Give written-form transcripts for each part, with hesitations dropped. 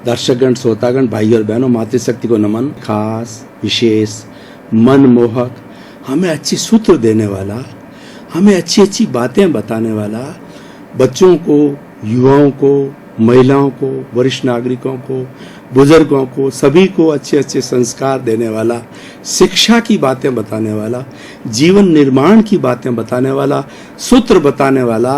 दर्शकगण, श्रोतागण, भाई और बहनों, मातृशक्ति को नमन। खास, विशेष, मनमोहक, हमें अच्छी सूत्र देने वाला, हमें अच्छी अच्छी बातें बताने वाला, बच्चों को, युवाओं को, महिलाओं को, वरिष्ठ नागरिकों को, बुजुर्गों को, सभी को अच्छे अच्छे संस्कार देने वाला, शिक्षा की बातें बताने वाला, जीवन निर्माण की बातें बताने वाला, सूत्र बताने वाला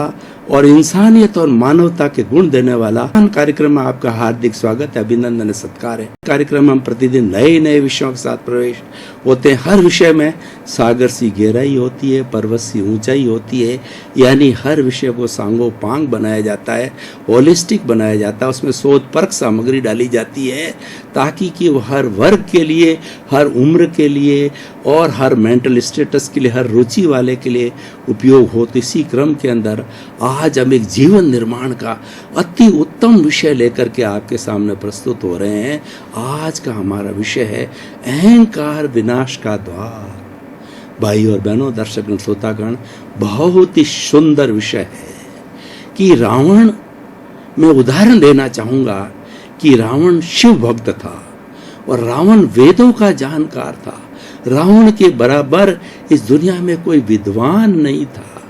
और इंसानियत और मानवता के गुण देने वाला कार्यक्रम में आपका हार्दिक स्वागत है, अभिनंदन है, सत्कार है। कार्यक्रम में हम प्रतिदिन नए नए विषयों के साथ प्रवेश होते हैं। हर विषय में सागर सी गहराई होती है, पर्वत सी ऊंचाई होती है, यानी हर विषय को सांगोपांग बनाया जाता है, होलिस्टिक बनाया जाता है, उसमें शोध परख सामग्री डाली जाती है ताकि कि वो हर वर्ग के लिए, हर उम्र के लिए और हर मेंटल स्टेटस के लिए, हर रुचि वाले के लिए उपयोग हो। तो इसी क्रम के अंदर आज हम एक जीवन निर्माण का अति उत्तम विषय लेकर के आपके सामने प्रस्तुत हो रहे हैं। आज का हमारा विषय है अहंकार विनाश का द्वार। भाई और बहनों, दर्शक श्रोतागण, बहुत ही सुंदर विषय है कि रावण, मैं उदाहरण देना चाहूंगा कि रावण शिव भक्त था और रावण वेदों का जानकार था। रावण के बराबर इस दुनिया में कोई विद्वान नहीं था,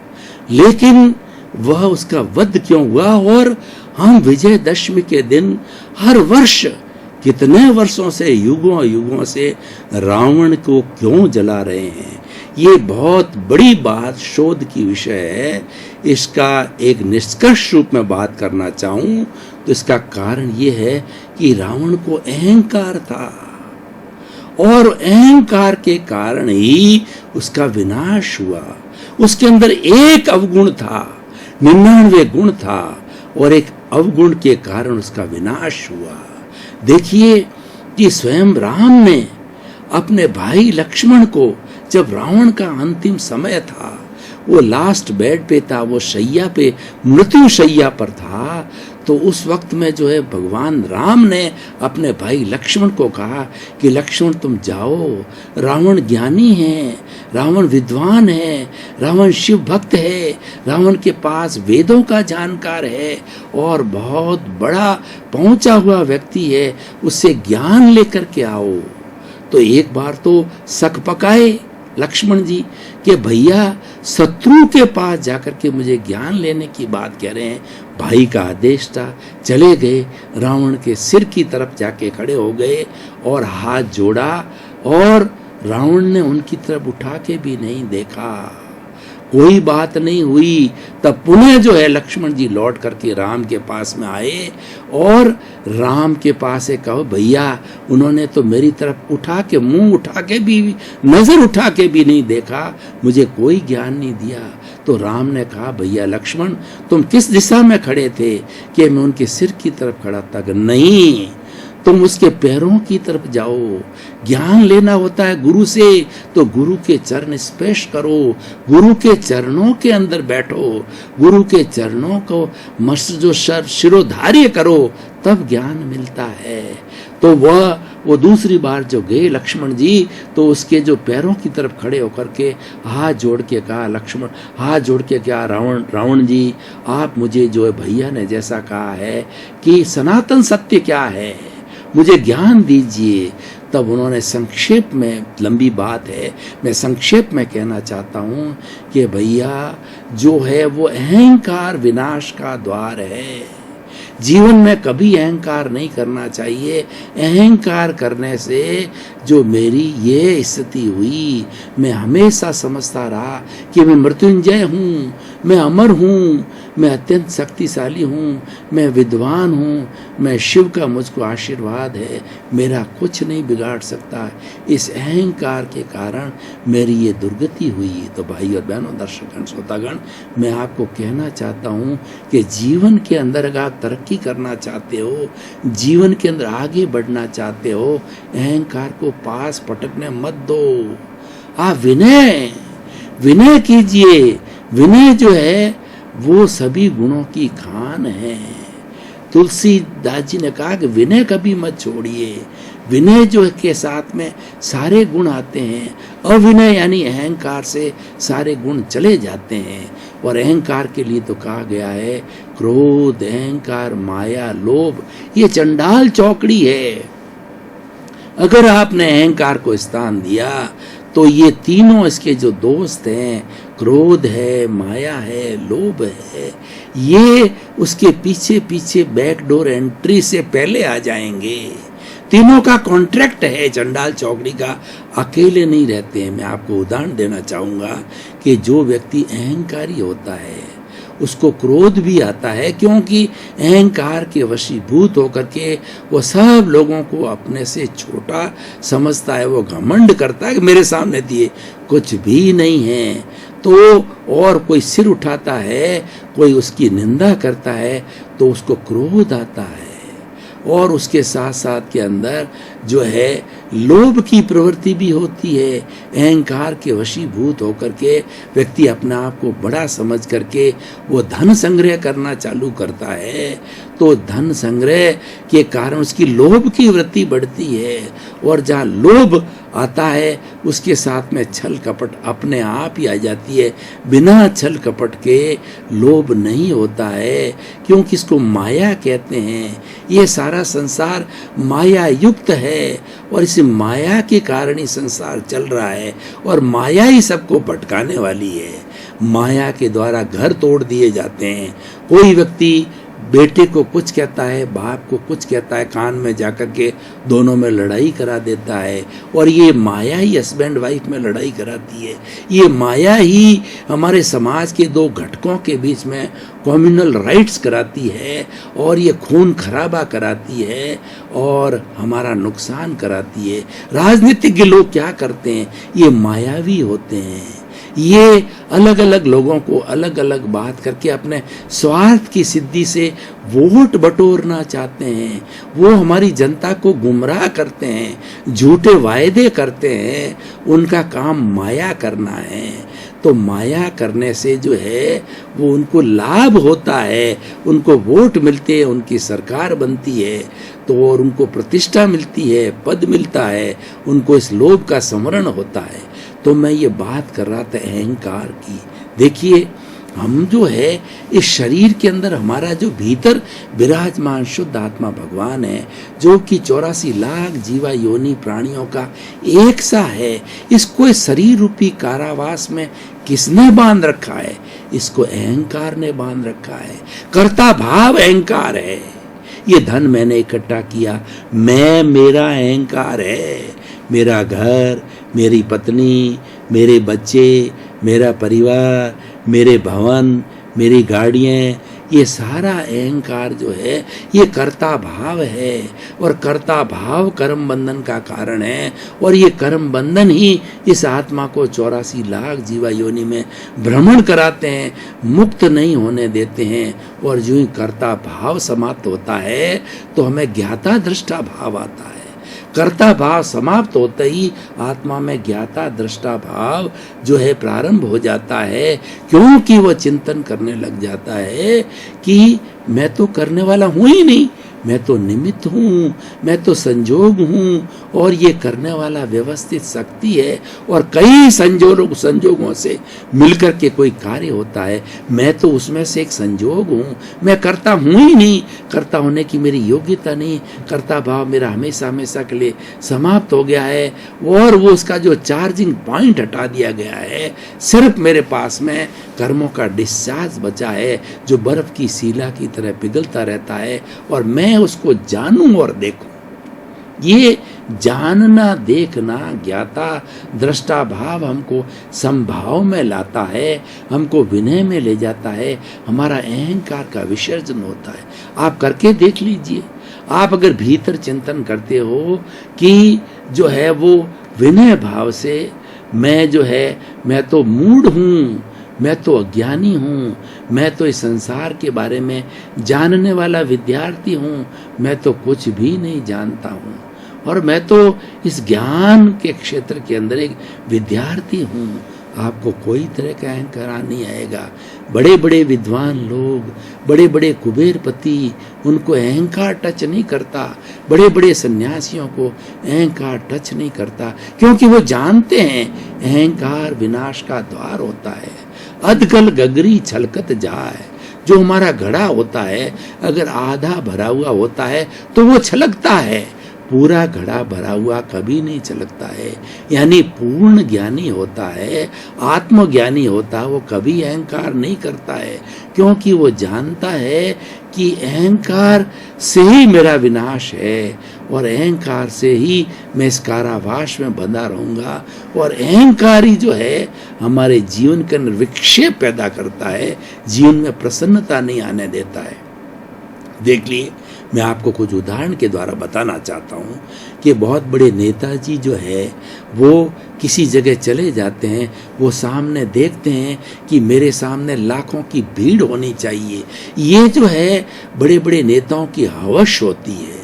लेकिन वह उसका वध क्यों हुआ? और हम विजयदशमी के दिन हर वर्ष कितने वर्षों से, युगों युगों से रावण को क्यों जला रहे हैं? ये बहुत बड़ी बात, शोध की विषय है। इसका एक निष्कर्ष रूप में बात करना चाहूं तो इसका कारण ये है कि रावण को अहंकार था और अहंकार के कारण ही उसका विनाश हुआ। उसके अंदर एक अवगुण था, 99 गुण था और एक अवगुण के कारण उसका विनाश हुआ। देखिए कि स्वयं राम ने अपने भाई लक्ष्मण को, जब रावण का अंतिम समय था, वो लास्ट बेड पे था, वो शैया पे, मृत्यु शैया पर था, तो उस वक्त में जो है भगवान राम ने अपने भाई लक्ष्मण को कहा कि लक्ष्मण तुम जाओ, रावण ज्ञानी है, रावण विद्वान है, रावण शिव भक्त है, रावण के पास वेदों का जानकार है और बहुत बड़ा पहुंचा हुआ व्यक्ति है, उससे ज्ञान लेकर के आओ। तो एक बार तो शक पकाए लक्ष्मण जी कि भैया शत्रु के पास जाकर के मुझे ज्ञान लेने की बात कह रहे हैं। भाई का आदेश था, चले गए, रावण के सिर की तरफ जाके खड़े हो गए और हाथ जोड़ा और रावण ने उनकी तरफ उठा के भी नहीं देखा, कोई बात नहीं हुई। तब पुनः जो है लक्ष्मण जी लौट करके राम के पास में आए और राम के पास से कहो भैया उन्होंने तो मेरी तरफ उठा के, मुंह उठा के भी, नजर उठा के भी नहीं देखा, मुझे कोई ज्ञान नहीं दिया। तो राम ने कहा भैया लक्ष्मण तुम किस दिशा में खड़े थे? कि मैं उनके सिर की तरफ खड़ा था। नहीं, तुम उसके पैरों की तरफ जाओ, ज्ञान लेना होता है गुरु से, तो गुरु के चरण स्पर्श करो, गुरु के चरणों के अंदर बैठो, गुरु के चरणों को जो शिरोधार्य करो, तब ज्ञान मिलता है। तो वो दूसरी बार जो गए लक्ष्मण जी, तो उसके जो पैरों की तरफ खड़े होकर के हाथ जोड़ के कहा, लक्ष्मण हाथ जोड़ के क्या, रावण जी आप मुझे जो है भैया ने जैसा कहा है कि सनातन सत्य क्या है, मुझे ज्ञान दीजिए। तब उन्होंने संक्षेप में, लंबी बात है, मैं संक्षेप में कहना चाहता हूँ कि भैया जो है वो अहंकार विनाश का द्वार है। जीवन में कभी अहंकार नहीं करना चाहिए। अहंकार करने से जो मेरी ये स्थिति हुई, मैं हमेशा समझता रहा कि मैं मृत्युंजय हूँ, मैं अमर हूँ, मैं अत्यंत शक्तिशाली हूँ, मैं विद्वान हूँ, मैं शिव का मुझको आशीर्वाद है, मेरा कुछ नहीं बिगाड़ सकता। इस अहंकार के कारण मेरी ये दुर्गति हुई। तो भाई और बहनों, दर्शकगण, श्रोतागण, मैं आपको कहना चाहता हूँ कि जीवन के अंदर अगर आप तरक्की करना चाहते हो, जीवन के अंदर आगे बढ़ना चाहते हो, अहंकार को पास पटकने मत दो। आप विनय कीजिए। विनय जो है वो सभी गुणों की खान है। तुलसीदास जी ने कहा कि विनय कभी मत छोड़िए। विनय जो के साथ में सारे गुण आते हैं, अविनय यानी अहंकार से सारे गुण चले जाते हैं। और अहंकार के लिए तो कहा गया है क्रोध, अहंकार, माया, लोभ, ये चंडाल चौकड़ी है। अगर आपने अहंकार को स्थान दिया तो ये तीनों इसके जो दोस्त हैं, क्रोध है, माया है, लोभ है, ये उसके पीछे पीछे बैकडोर एंट्री से पहले आ जाएंगे। तीनों का कॉन्ट्रैक्ट है चंडाल चौकड़ी का, अकेले नहीं रहते हैं। मैं आपको उदाहरण देना चाहूंगा कि जो व्यक्ति अहंकारी होता है उसको क्रोध भी आता है, क्योंकि अहंकार के वशीभूत होकर के वो सब लोगों को अपने से छोटा समझता है। वो घमंड करता है कि मेरे सामने दिए कुछ भी नहीं है। तो और कोई सिर उठाता है, कोई उसकी निंदा करता है, तो उसको क्रोध आता है। और उसके साथ साथ के अंदर जो है लोभ की प्रवृत्ति भी होती है। अहंकार के वशीभूत होकर के व्यक्ति अपने आप को बड़ा समझ करके वो धन संग्रह करना चालू करता है। तो धन संग्रह के कारण उसकी लोभ की वृत्ति बढ़ती है। और जहाँ लोभ आता है उसके साथ में छल कपट अपने आप ही आ जाती है। बिना छल कपट के लोभ नहीं होता है, क्योंकि इसको माया कहते हैं। ये सारा संसार माया युक्त है और इस माया के कारण ही संसार चल रहा है। और माया ही सबको भटकाने वाली है। माया के द्वारा घर तोड़ दिए जाते हैं। कोई व्यक्ति बेटे को कुछ कहता है, बाप को कुछ कहता है, कान में जाकर के दोनों में लड़ाई करा देता है। और ये माया ही हस्बैंड वाइफ में लड़ाई कराती है। ये माया ही हमारे समाज के दो घटकों के बीच में कम्युनल राइट्स कराती है, और ये खून खराबा कराती है और हमारा नुकसान कराती है। राजनीतिज्ञ लोग क्या करते हैं, ये मायावी होते हैं। ये अलग अलग लोगों को अलग अलग बात करके अपने स्वार्थ की सिद्धि से वोट बटोरना चाहते हैं। वो हमारी जनता को गुमराह करते हैं, झूठे वायदे करते हैं। उनका काम माया करना है। तो माया करने से जो है वो उनको लाभ होता है, उनको वोट मिलते हैं, उनकी सरकार बनती है, तो और उनको प्रतिष्ठा मिलती है, पद मिलता है, उनको इस लोभ का स्मरण होता है। तो मैं ये बात कर रहा था अहंकार की। देखिए हम जो है इस शरीर के अंदर हमारा जो भीतर विराजमान शुद्ध आत्मा भगवान है, जो कि 84 लाख जीवा योनि प्राणियों का एक सा है। इसको इस शरीर रूपी कारावास में किसने बांध रखा है? इसको अहंकार ने बांध रखा है। कर्ता भाव अहंकार है। ये धन मैंने इकट्ठा किया, मैं, मेरा अहंकार है। मेरा घर, मेरी पत्नी, मेरे बच्चे, मेरा परिवार, मेरे भवन, मेरी गाड़ियाँ, ये सारा अहंकार जो है ये कर्ता भाव है। और कर्ता भाव कर्म बंधन का कारण है। और ये कर्म बंधन ही इस आत्मा को 84 लाख जीवा योनि में भ्रमण कराते हैं, मुक्त नहीं होने देते हैं। और जो ही कर्ता भाव समाप्त होता है तो हमें ज्ञाता दृष्टा भाव आता है। कर्ता भाव समाप्त होते ही आत्मा में ज्ञाता दृष्टा भाव जो है प्रारंभ हो जाता है, क्योंकि वो चिंतन करने लग जाता है कि मैं तो करने वाला हूं ही नहीं, मैं तो निमित्त हूँ, मैं तो संजोग हूँ। और ये करने वाला व्यवस्थित शक्ति है और कई संजोगों से मिलकर के कोई कार्य होता है। मैं तो उसमें से एक संजोग हूँ, मैं करता हूँ ही नहीं, करता होने की मेरी योग्यता नहीं। कर्ता भाव मेरा हमेशा हमेशा के लिए समाप्त हो गया है और वो उसका जो चार्जिंग पॉइंट हटा दिया गया है। सिर्फ मेरे पास में कर्मों का डिस्चार्ज बचा है, जो बर्फ की सीला की तरह पिघलता रहता है और मैं उसको जानूं और देखूं। ये जानना, देखना, ज्ञाता दृष्टा भाव हमको संभाव में लाता है, हमको विनय में ले जाता है, हमारा अहंकार का विसर्जन होता है। आप करके देख लीजिए। आप अगर भीतर चिंतन करते हो कि जो है वो विनय भाव से मैं जो है मैं तो मूढ़ हूँ, मैं तो अज्ञानी हूँ, मैं तो इस संसार के बारे में जानने वाला विद्यार्थी हूँ, मैं तो कुछ भी नहीं जानता हूँ और मैं तो इस ज्ञान के क्षेत्र के अंदर एक विद्यार्थी हूँ। आपको कोई तरह का अहंकार नहीं आएगा। बड़े बड़े विद्वान लोग, बड़े बड़े कुबेरपति, उनको अहंकार टच नहीं करता। बड़े बड़े सन्यासियों को अहंकार टच नहीं करता, क्योंकि वो जानते हैं अहंकार विनाश का द्वार होता है। अधगल गगरी छलकत जाए, जो हमारा घड़ा होता है अगर आधा भरा हुआ होता है तो वो छलकता है, पूरा घड़ा भरा हुआ कभी नहीं छलकता है। यानी पूर्ण ज्ञानी होता है, आत्मज्ञानी होता है, वो कभी अहंकार नहीं करता है, क्योंकि वो जानता है कि अहंकार से ही मेरा विनाश है और अहंकार से ही मैं इस कारावास में बंधा रहूंगा। और अहंकार ही जो है हमारे जीवन के अंदर विक्षेप पैदा करता है, जीवन में प्रसन्नता नहीं आने देता है। देख लिए, मैं आपको कुछ उदाहरण के द्वारा बताना चाहता हूँ कि बहुत बड़े नेताजी जो है वो किसी जगह चले जाते हैं, वो सामने देखते हैं कि मेरे सामने लाखों की भीड़ होनी चाहिए। ये जो है बड़े बड़े नेताओं की हवस होती है,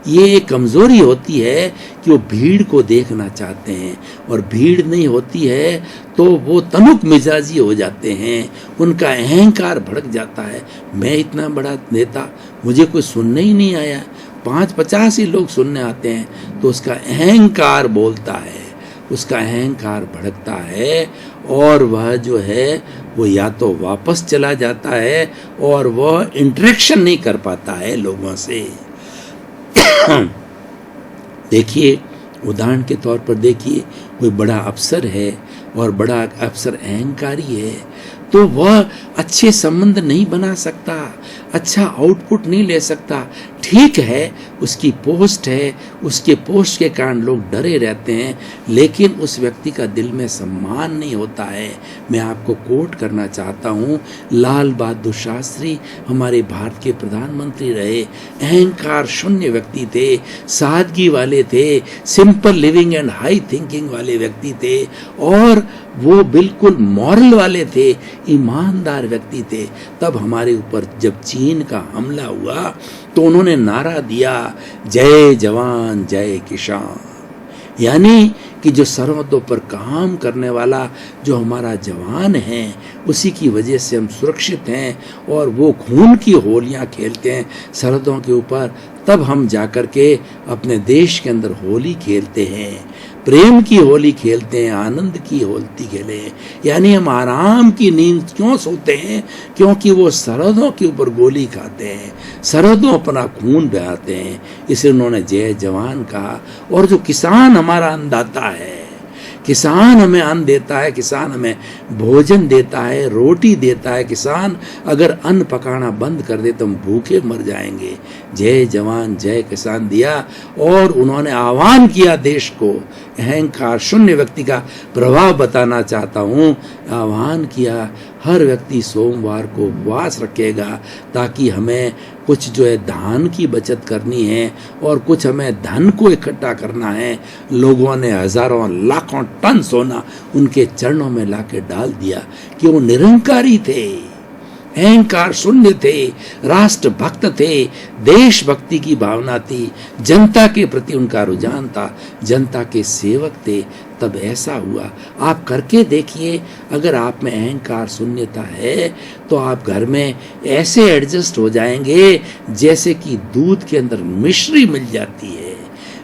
ये एक कमजोरी होती है कि वो भीड़ को देखना चाहते हैं, और भीड़ नहीं होती है तो वो तनुक मिजाजी हो जाते हैं, उनका अहंकार भड़क जाता है। मैं इतना बड़ा नेता, मुझे कोई सुनने ही नहीं आया, 5-50 ही लोग सुनने आते हैं, तो उसका अहंकार बोलता है, उसका अहंकार भड़कता है, और वह जो है वो या तो वापस चला जाता है और वह इंटरेक्शन नहीं कर पाता है लोगों से। देखिए, उदाहरण के तौर पर देखिए, कोई बड़ा अफसर है और बड़ा अफसर अहंकारी है, तो वह अच्छे संबंध नहीं बना सकता, अच्छा आउटपुट नहीं ले सकता। ठीक है, उसकी पोस्ट है, उसके पोस्ट के कारण लोग डरे रहते हैं, लेकिन उस व्यक्ति का दिल में सम्मान नहीं होता है। मैं आपको कोट करना चाहता हूँ, लाल बहादुर शास्त्री हमारे भारत के प्रधानमंत्री रहे, अहंकार शून्य व्यक्ति थे, सादगी वाले थे, simple living and high thinking वाले व्यक्ति थे, और वो बिल्कुल मॉरल वाले थे, ईमानदार व्यक्ति थे। तब हमारे ऊपर जब चीन का हमला हुआ तो उन्होंने नारा दिया, जय जवान जय किसान। यानी कि जो सरहदों पर काम करने वाला जो हमारा जवान है, उसी की वजह से हम सुरक्षित हैं, और वो खून की होलियां खेलते हैं सरहदों के ऊपर, तब हम जाकर के अपने देश के अंदर होली खेलते हैं, प्रेम की होली खेलते हैं, आनंद की होली खेले। यानी हम आराम की नींद क्यों सोते हैं? क्योंकि वो सरहदों के ऊपर गोली खाते हैं, सरहदों अपना खून बहाते हैं, इसे उन्होंने जय जवान कहा। और जो किसान हमारा अन्नदाता है, किसान हमें अन्न देता है, किसान हमें भोजन देता है, रोटी देता है। किसान अगर अन्न पकाना बंद कर दे तो हम भूखे मर जाएंगे। जय जवान जय किसान दिया, और उन्होंने आह्वान किया देश को, अहंकार शून्य व्यक्ति का प्रभाव बताना चाहता हूँ, आह्वान किया हर व्यक्ति सोमवार को उपवास रखेगा, ताकि हमें कुछ जो है धान की बचत करनी है और कुछ हमें धन को इकट्ठा करना है। लोगों ने हजारों लाखों टन सोना उनके चरणों में लाके डाल दिया कि वो निरंकारी थे, अहंकार शून्य थे, राष्ट्र भक्त थे, देशभक्ति की भावना थी, जनता के प्रति उनका रुझान था, जनता के सेवक थे। तब ऐसा हुआ। आप करके देखिए, अगर आप में अहंकार शून्यता है तो आप घर में ऐसे एडजस्ट हो जाएंगे जैसे कि दूध के अंदर मिश्री मिल जाती है।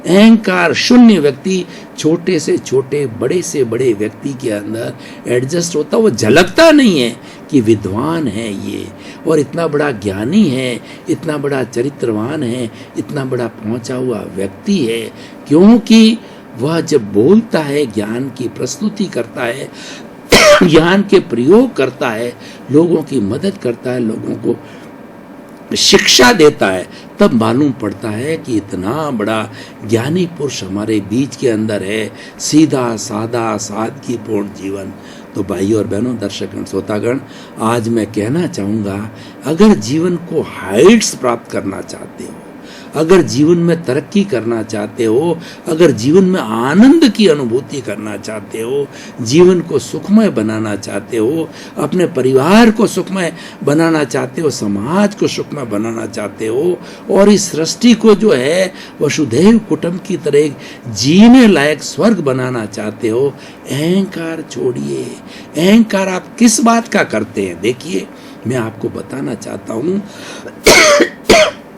अहंकार शून्य व्यक्ति छोटे से छोटे, बड़े से बड़े व्यक्ति के अंदर एडजस्ट होता, वो झलकता नहीं है कि विद्वान है ये, और इतना बड़ा ज्ञानी है, इतना बड़ा चरित्रवान है, इतना बड़ा पहुंचा हुआ व्यक्ति है, क्योंकि वह जब बोलता है, ज्ञान की प्रस्तुति करता है, ज्ञान के प्रयोग करता है, लोगों की मदद करता है, लोगों को शिक्षा देता है, तब मालूम पड़ता है कि इतना बड़ा ज्ञानी पुरुष हमारे बीच के अंदर है। सीधा सादा सादगीपूर्ण जीवन। तो भाइयों और बहनों, दर्शकगण, श्रोतागण, आज मैं कहना चाहूँगा, अगर जीवन को हाइट्स प्राप्त करना चाहते हो, अगर जीवन में तरक्की करना चाहते हो, अगर जीवन में आनंद की अनुभूति करना चाहते हो, जीवन को सुखमय बनाना चाहते हो, अपने परिवार को सुखमय बनाना चाहते हो, समाज को सुखमय बनाना चाहते हो, और इस सृष्टि को जो है वसुधैव कुटुंब की तरह जीने लायक स्वर्ग बनाना चाहते हो, अहंकार छोड़िए। अहंकार आप किस बात का करते हैं? देखिए, मैं आपको बताना चाहता हूं।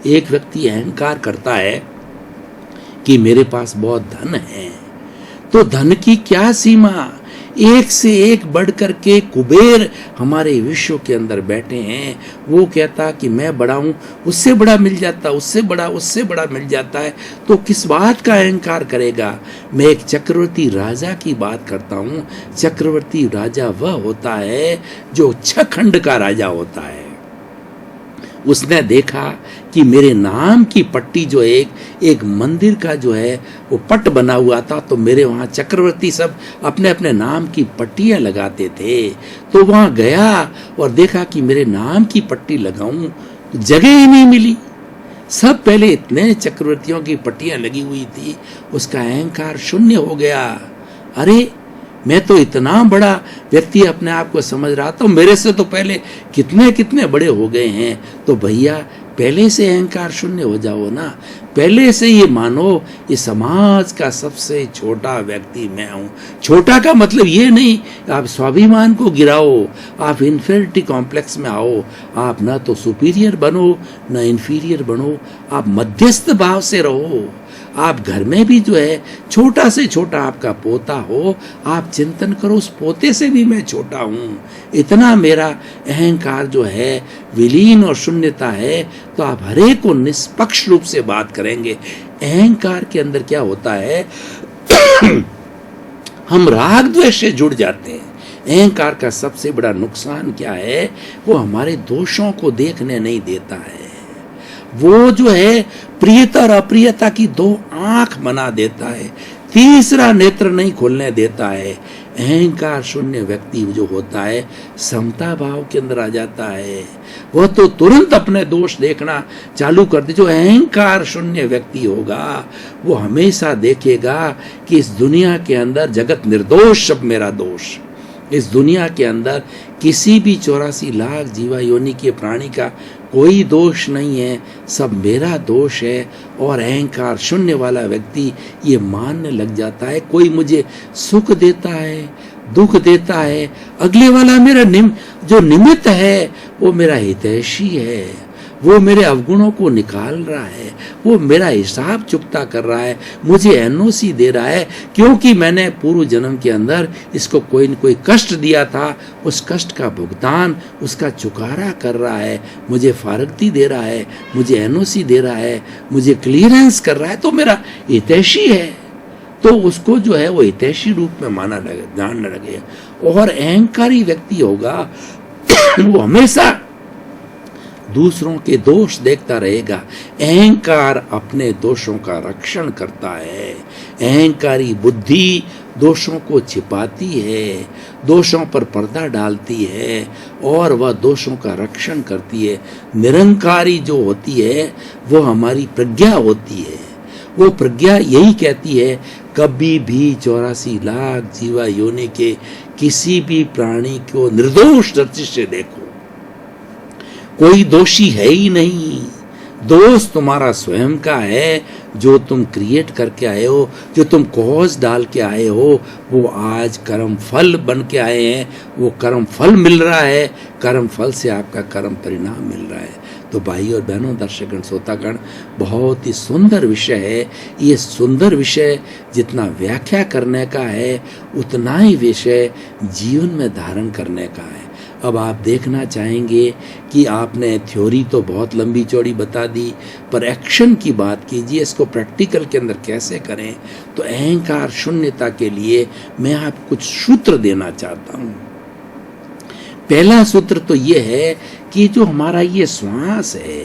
एक व्यक्ति अहंकार करता है कि मेरे पास बहुत धन है, तो धन की क्या सीमा, एक से एक बढ़ करके कुबेर हमारे विश्व के अंदर बैठे हैं। वो कहता कि मैं बड़ा हूं, उससे बड़ा मिल जाता, उससे बड़ा मिल जाता है, तो किस बात का अहंकार करेगा? मैं एक चक्रवर्ती राजा की बात करता हूं। चक्रवर्ती राजा वह होता है जो 6 खंड का राजा होता है। उसने देखा कि मेरे नाम की पट्टी जो एक मंदिर का जो है वो पट बना हुआ था, तो मेरे वहाँ चक्रवर्ती सब अपने अपने नाम की पट्टियाँ लगाते थे। तो वहाँ गया और देखा कि मेरे नाम की पट्टी लगाऊं, तो जगह ही नहीं मिली। सब पहले इतने चक्रवर्तियों की पट्टियाँ लगी हुई थी, उसका अहंकार शून्य हो गया। अरे, मैं तो इतना बड़ा व्यक्ति अपने आप को समझ रहा था, मेरे से तो पहले कितने कितने बड़े हो गए हैं। तो भैया, पहले से अहंकार शून्य हो जाओ ना। पहले से ये मानो ये समाज का सबसे छोटा व्यक्ति मैं हूँ। छोटा का मतलब ये नहीं आप स्वाभिमान को गिराओ, आप इन्फीरियरिटी कॉम्प्लेक्स में आओ। आप ना तो सुपीरियर बनो ना इन्फीरियर बनो, आप मध्यस्थ भाव से रहो। आप घर में भी जो है छोटा से छोटा आपका पोता हो, आप चिंतन करो उस पोते से भी मैं छोटा हूँ। इतना मेरा अहंकार जो है विलीन और शून्यता है, तो आप हरेक को निष्पक्ष रूप से बात करेंगे। अहंकार के अंदर क्या होता है हम राग द्वेष से जुड़ जाते हैं। अहंकार का सबसे बड़ा नुकसान क्या है? वो हमारे दोषों को देखने नहीं देता है। वो जो है प्रियता और अप्रियता की 2 आंख बना देता है, तीसरा नेत्र नहीं खोलने देता है। अहंकार शून्य व्यक्ति जो होता है समता भाव के अंदर आ जाता है। वह तो तुरंत अपने दोष देखना चालू कर दे। जो अहंकार शून्य व्यक्ति होगा वो हमेशा देखेगा कि इस दुनिया के अंदर जगत निर्दोष, सब मेरा दोष। इस दुनिया के अंदर किसी भी 84 लाख जीवा योनि के प्राणी का कोई दोष नहीं है, सब मेरा दोष है। और अहंकार शून्य वाला व्यक्ति ये मानने लग जाता है कोई मुझे सुख देता है, दुख देता है, अगले वाला मेरा जो निमित्त है वो मेरा हितैषी है, वो मेरे अवगुणों को निकाल रहा है, वो मेरा हिसाब चुकता कर रहा है, मुझे एनओसी दे रहा है क्योंकि मैंने पूर्व जन्म के अंदर इसको कोई न कोई कष्ट दिया था। उस कष्ट का भुगतान, उसका चुकारा कर रहा है, मुझे फारगती दे रहा है, मुझे एनओसी दे रहा है, मुझे क्लियरेंस कर रहा है, तो मेरा हितैषी है। तो उसको जो है वो हितैषी रूप में जानने लगे। और अहंकारी व्यक्ति होगा वो हमेशा दूसरों के दोष देखता रहेगा। अहंकार अपने दोषों का रक्षण करता है। अहंकारी बुद्धि दोषों को छिपाती है, दोषों पर पर्दा डालती है और वह दोषों का रक्षण करती है। निरंकारी जो होती है वो हमारी प्रज्ञा होती है। वो प्रज्ञा यही कहती है कभी भी 84 लाख जीवा योनि के किसी भी प्राणी को निर्दोष दृष्टि से देखो, कोई दोषी है ही नहीं। दोष तुम्हारा स्वयं का है, जो तुम क्रिएट करके आए हो, जो तुम कॉज डाल के आए हो, वो आज कर्म फल बन के आए हैं, वो कर्म फल मिल रहा है, कर्म फल से आपका कर्म परिणाम मिल रहा है। तो भाई और बहनों, दर्शकगण, श्रोतागण, बहुत ही सुंदर विषय है। ये सुंदर विषय जितना व्याख्या करने का है उतना ही विषय जीवन में धारण करने का है। अब आप देखना चाहेंगे कि आपने थ्योरी तो बहुत लंबी चौड़ी बता दी, पर एक्शन की बात कीजिए, इसको प्रैक्टिकल के अंदर कैसे करें। तो अहंकार शून्यता के लिए मैं आपको कुछ सूत्र देना चाहता हूँ। पहला सूत्र तो ये है कि जो हमारा ये श्वास है,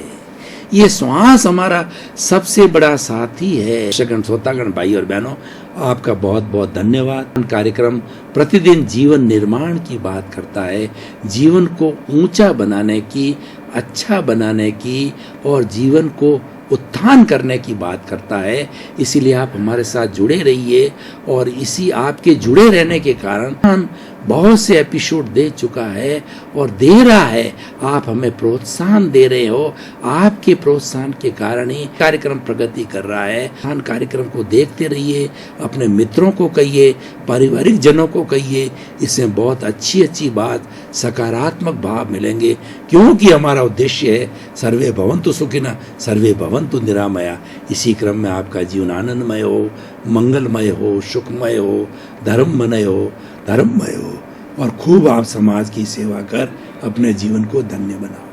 ये श्वास हमारा सबसे बड़ा साथी है। श्रोतागण, श्रोतागण, भाई और बहनों, आपका बहुत बहुत धन्यवाद। कार्यक्रम प्रतिदिन जीवन निर्माण की बात करता है, जीवन को ऊंचा बनाने की, अच्छा बनाने की और जीवन को उत्थान करने की बात करता है। इसीलिए आप हमारे साथ जुड़े रहिए और इसी आपके जुड़े रहने के कारण बहुत से एपिसोड दे चुका है और दे रहा है। आप हमें प्रोत्साहन दे रहे हो, आपके प्रोत्साहन के कारण ही कार्यक्रम प्रगति कर रहा है। कार्यक्रम को देखते रहिए, अपने मित्रों को कहिए, पारिवारिक जनों को कहिए, इसमें बहुत अच्छी अच्छी बात, सकारात्मक भाव मिलेंगे, क्योंकि हमारा उद्देश्य है सर्वे भवन्तु सुखिनः सर्वे भवन्तु निरामया। इसी क्रम में आपका जीवन आनंदमय हो, मंगलमय हो, सुखमय हो, धर्ममय हो और खूब आप समाज की सेवा कर अपने जीवन को धन्य बनाओ।